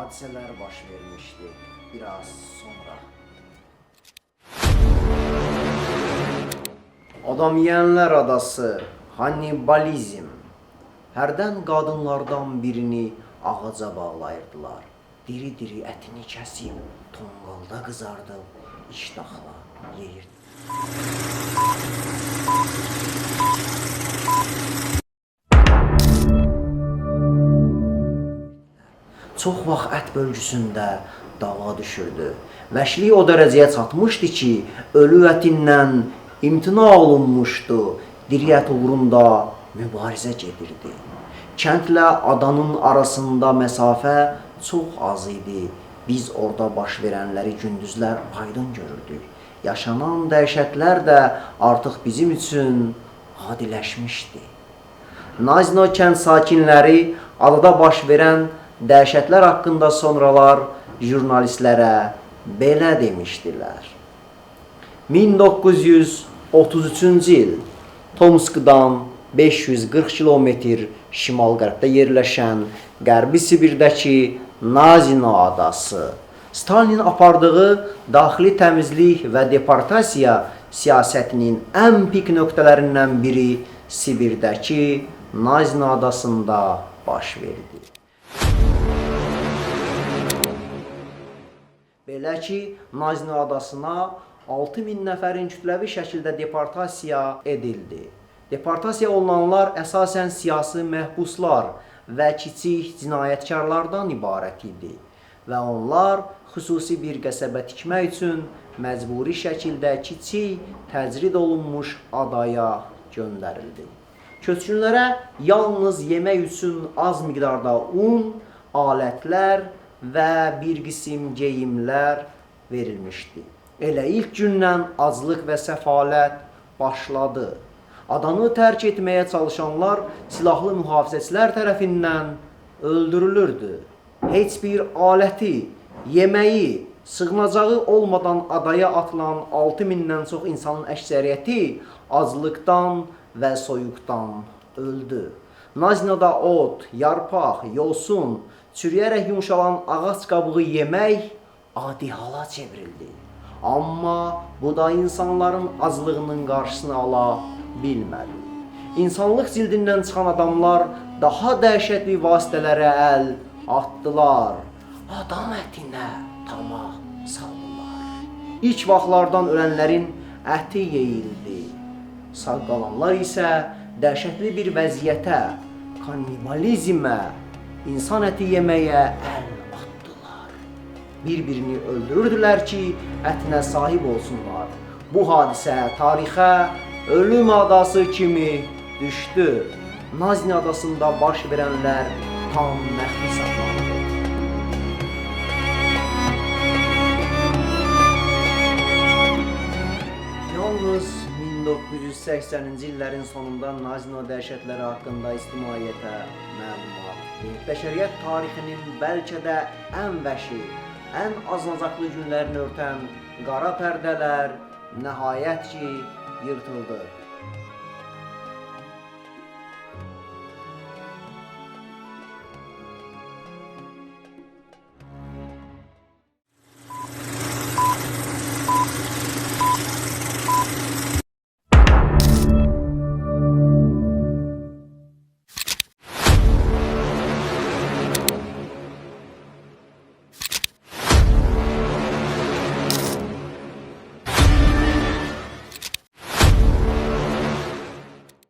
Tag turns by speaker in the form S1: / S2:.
S1: hadiseler baş vermişti biraz sonra. Adam yiyənlər adası, Hannibalizm. Hərdən qadınlardan birini ağaca bağlayırdılar. Diri-diri ətini kəsib, tonqalda qızardıb, iştahla yeyirdi. Çox vaxt ət bölgüsündə dava düşürdü. Vəhşilik o dərəcəyə çatmışdı ki, ölü ətindən imtina olunmuşdu, diri ət uğrunda mübarizə gedirdi. Kəndlə adanın arasında məsafə çox az idi. Biz orada baş verənləri gündüzlər aydın görürdük. Yaşanan dəhşətlər də artıq bizim üçün adiləşmişdi. Nazino kənd sakinləri adada baş verən dəhşətlər haqqında sonralar jurnalistlərə belə demişdilər. 1933-cü il Tomskdan 540 kilometr şimal-qərbdə yerləşən Qərbi Sibirdəki Nazino adası. Stalinin apardığı daxili təmizlik və deportasiya siyasətinin ən pik nöqtələrindən biri Sibirdəki Nazino adasında baş verdi. Belə ki, Nazino adasına 6000 nəfərin kütləvi şəkildə deportasiya edildi. Deportasiya olunanlar əsasən siyasi məhbuslar və kiçik cinayətkarlardan ibarət idi və onlar xüsusi bir qəsəbə tikmək üçün məcburi şəkildə kiçik təcrid olunmuş adaya göndərildi. Köçkünlərə yalnız yemək üçün az miqdarda un, alətlər və bir qism geyimlər verilmişdi. Elə ilk gündən aclıq və səfalət başladı. Adanı tərk etməyə çalışanlar silahlı mühafizəçilər tərəfindən öldürülürdü. Heç bir aləti, yeməyi, sığınacağı olmadan adaya atılan 6000-dən çox insanın əksəriyyəti aclıqdan və soyuqdan öldü. Nazinoda ot, yarpaq, yosun, çürüyərək yumuşalan ağac qabığı yemək adi hala çevrildi. Amma bu da insanların aclığının qarşısını ala bilmədi. İnsanlıq cildindən çıxan adamlar daha dəhşətli vasitələrə əl atdılar. Adam ətinə tamah saldılar. İlk vaxtlardan ölənlərin əti yeyildi. Sağ qalanlar isə dəhşətli bir vəziyyətə, kannibalizmə, insan əti yeməyə əl atdılar. Bir-birini öldürürdülər ki, ətinə sahib olsunlar. Bu hadisə tarixə ölüm adası kimi düşdü. Nazino adasında baş verənlər tam məxfi saxlandı. Yalnız 1980-ci illərin sonunda Nazino dəhşətləri haqqında ictimaiyyətə məlumat verildi. Bəşəriyyət tarixinin bəlkə də ən vəhşi, ən acınacaqlı günlərini örtən qara pərdələr nəhayət ki yırtıldı.